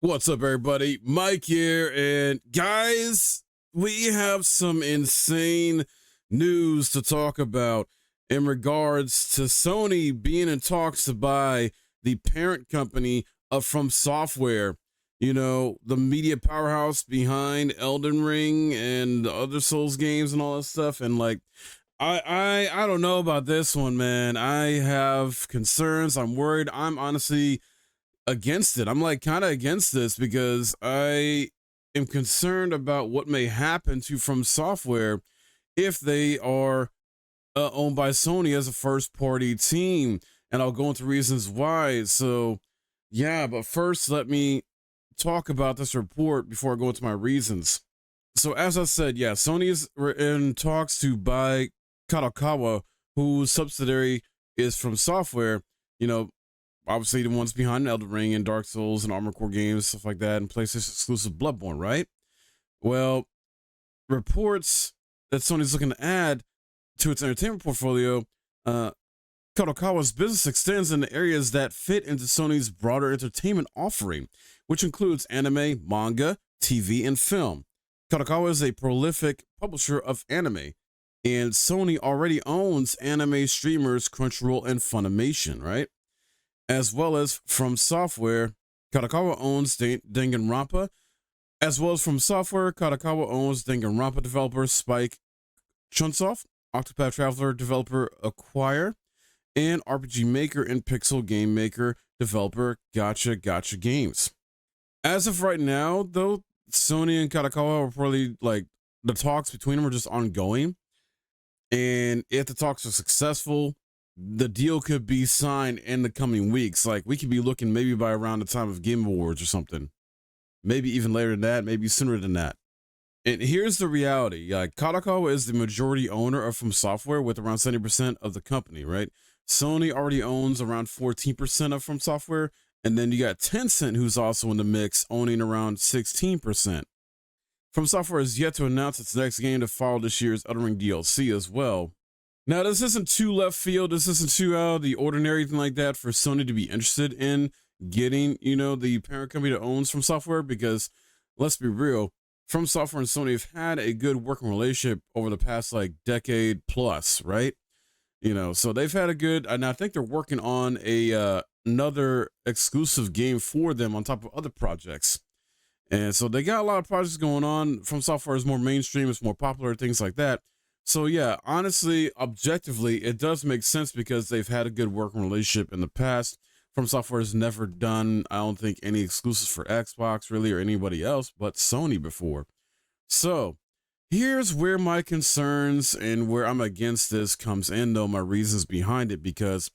What's up, everybody? Mike here, and guys, we have some insane news to talk about in regards to Sony being in talks to buy the parent company of From Software. You know, the media powerhouse behind Elden Ring and the other Souls games and all that stuff. And like, I don't know about this one, man. I have concerns. I'm worried. I'm honestly against it. I'm like kind of against this because I am concerned about what may happen to From Software if they are owned by Sony as a first party team. And I'll go into reasons why. So, yeah, but first, let me talk about this report before I go into my reasons. So, as I said, yeah, Sony is in talks to buy Kadokawa, whose subsidiary is From Software. You know, obviously the ones behind Elden Ring and Dark Souls and Armored Core games, stuff like that, and PlayStation exclusive Bloodborne, right? Well, reports that Sony's looking to add to its entertainment portfolio, Kadokawa's business extends into areas that fit into Sony's broader entertainment offering, which includes anime, manga, TV, and film. Kadokawa is a prolific publisher of anime, and Sony already owns anime streamers Crunchyroll and Funimation, right? As well as From Software. Kadokawa owns Danganronpa. As well as From Software, Kadokawa owns Danganronpa developer Spike Chunsoft, Octopath Traveler developer Acquire, and RPG Maker and Pixel Game Maker developer Gotcha Games. As of right now, though, Sony and Kadokawa are probably like the talks between them are just ongoing. And if the talks are successful, the deal could be signed in the coming weeks. Like we could be looking maybe by around the time of Game Awards or something. Maybe even later than that, maybe sooner than that. And here's the reality. Kadokawa is the majority owner of From Software with around 70% of the company, right? Sony already owns around 14% of From Software. And then you got Tencent, who's also in the mix, owning around 16%. From Software is yet to announce its next game to follow this year's Elden Ring DLC as well. Now, this isn't too left field. This isn't too out of the ordinary, anything like that, for Sony to be interested in getting, the parent company that owns From Software, because let's be real, From Software and Sony have had a good working relationship over the past like decade plus, right? So they've had a good, and I think they're working on another exclusive game for them on top of other projects. And so they got a lot of projects going on. From Software is more mainstream, it's more popular, things like that. So yeah, honestly, objectively, it does make sense because they've had a good working relationship in the past. From Software has never done, I don't think, any exclusives for Xbox really or anybody else but Sony before. So here's where my concerns and where I'm against this comes in, though, my reasons behind it, because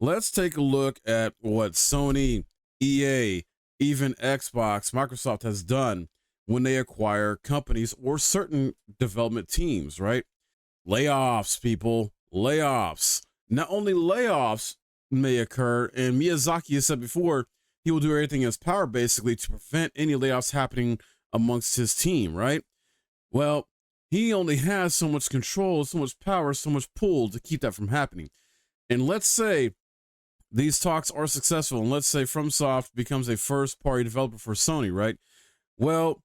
let's take a look at what Sony, EA, even Xbox, Microsoft has done when they acquire companies or certain development teams, right? Layoffs, people, layoffs. Not only layoffs may occur, and Miyazaki has said before, he will do everything in his power basically to prevent any layoffs happening amongst his team, right? Well, he only has so much control, so much power, so much pull to keep that from happening. And let's say these talks are successful, and let's say FromSoft becomes a first-party developer for Sony, right? Well,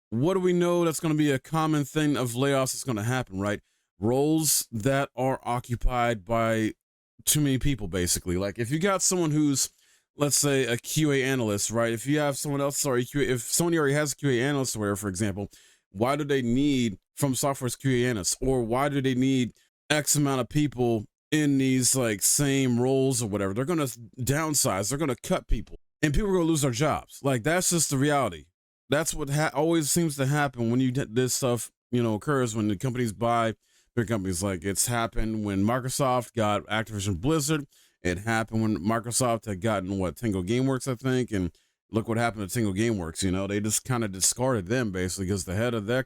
what do we know that's going to be a common thing of layoffs that's going to happen, right? Roles that are occupied by too many people, basically. Like if you got someone who's, let's say, a QA analyst, right? If you have someone else, if Sony already has a QA analyst or whatever, for example, why do they need From Software's QA analysts? Or why do they need X amount of people in these like same roles or whatever? They're going to downsize. They're going to cut people, and people are going to lose their jobs. Like that's just the reality. That's what always seems to happen when this stuff, occurs when the companies buy big companies. Like it's happened when Microsoft got Activision Blizzard. It happened when Microsoft had gotten Tango Gameworks, I think, and look what happened to Tango Gameworks. They just kind of discarded them basically because the head of that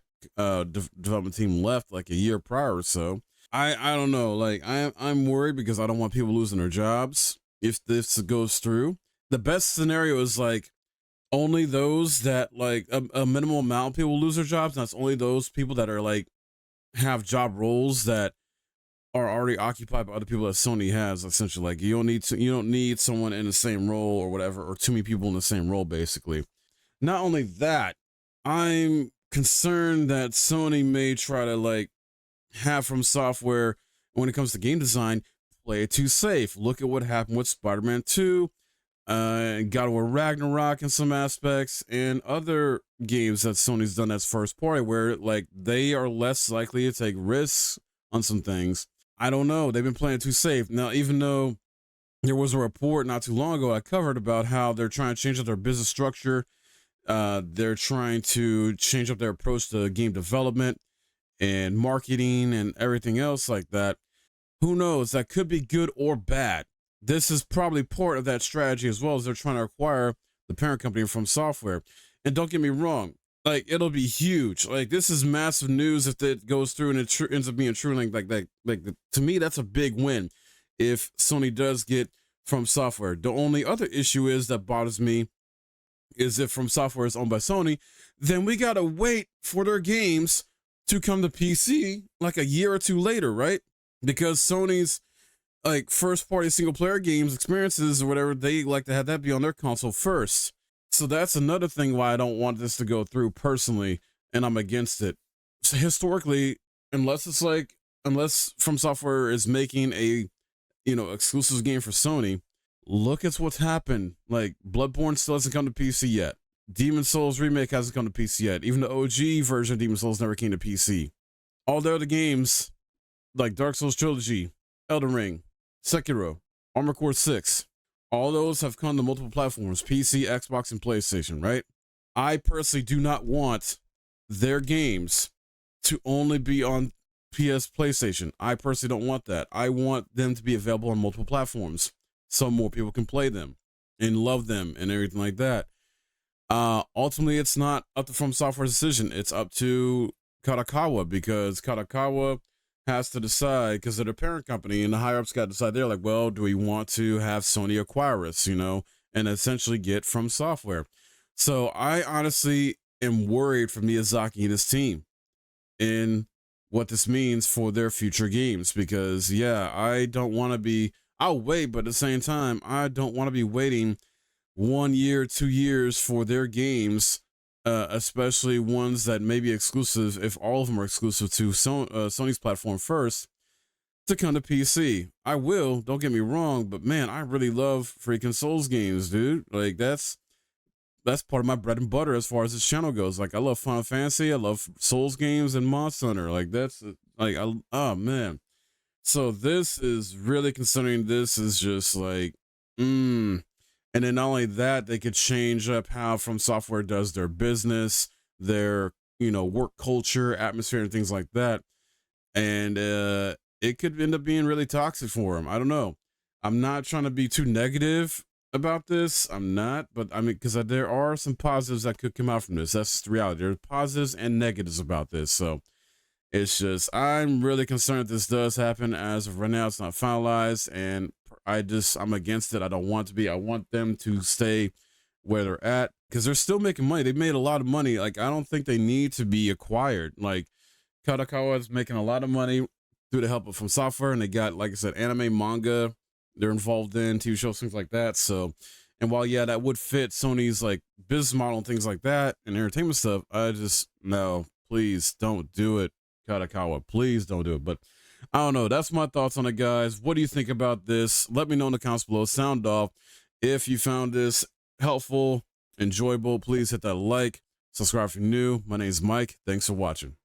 development team left like a year prior or so. I don't know. Like I'm worried because I don't want people losing their jobs if this goes through. The best scenario is like only those that like a minimal amount of people lose their jobs. And that's only those people that are like have job roles that are already occupied by other people that Sony has. Essentially, like you don't need someone in the same role or whatever, or too many people in the same role, basically. Not only that, I'm concerned that Sony may try to like have From Software when it comes to game design play it too safe. Look at what happened with Spider-Man 2, God of War Ragnarok in some aspects, and other games that Sony's done as first party, where like they are less likely to take risks on some things. I don't know. They've been playing too safe. Now, even though there was a report not too long ago I covered about how they're trying to change up their business structure, they're trying to change up their approach to game development and marketing and everything else like that. Who knows? That could be good or bad. This is probably part of that strategy as well, as they're trying to acquire the parent company From Software. And don't get me wrong, like it'll be huge. Like this is massive news if it goes through and it ends up being true. To me, that's a big win if Sony does get From Software. The only other issue is that bothers me is if From Software is owned by Sony, then we gotta wait for their games to come to PC like a year or two later, right? Because Sony's like first party single player games experiences or whatever, they like to have that be on their console first. So that's another thing why I don't want this to go through personally, and I'm against it. So historically, unless From Software is making a exclusive game for Sony, look at what's happened. Like Bloodborne still hasn't come to PC yet. Demon Souls Remake hasn't come to PC yet. Even the OG version of Demon Souls never came to PC. All the other games, like Dark Souls Trilogy, Elden Ring, Sekiro, Armored Core 6, all those have come to multiple platforms, PC, Xbox, and PlayStation, right? I personally do not want their games to only be on PlayStation. I personally don't want that. I want them to be available on multiple platforms so more people can play them and love them and everything like that. Ultimately, it's not up to From Software's decision. It's up to Kadokawa, because Kadokawa has to decide, because they're the parent company, and the higher ups got to decide. They're like, well, do we want to have Sony acquire us, and essentially get From Software? So I honestly am worried for Miyazaki and his team in what this means for their future games, because I don't want to be, I'll wait, but at the same time, I don't want to be waiting 1 year, 2 years for their games, especially ones that may be exclusive, if all of them are exclusive to Sony's platform first, to come to PC. I will, don't get me wrong, but man, I really love freaking Souls games, dude. Like that's part of my bread and butter as far as this channel goes. Like I love Final Fantasy, I love Souls games and Monster Hunter. Like that's like oh man. So this is really concerning. This is just like and then not only that, they could change up how From Software does their business, their work culture, atmosphere, and things like that. And it could end up being really toxic for them. I don't know. I'm not trying to be too negative about this. I'm not, but I mean, because there are some positives that could come out from this. That's just the reality. There's positives and negatives about this. So it's just, I'm really concerned that this does happen. As of right now, it's not finalized, and I'm against it. I don't want to be. I want them to stay where they're at, because they're still making money. They've made a lot of money. Like, I don't think they need to be acquired. Like, Kadokawa is making a lot of money through the help of From Software, and they got, like I said, anime, manga, they're involved in TV shows, things like that. So, and while that would fit Sony's like business model and things like that and entertainment stuff, I just, no, please don't do it, Kadokawa. Please don't do it. But I don't know. That's my thoughts on it, guys. What do you think about this? Let me know in the comments below. Sound off. If you found this helpful, enjoyable, please hit that like, subscribe if you're new. My name is Mike. Thanks for watching.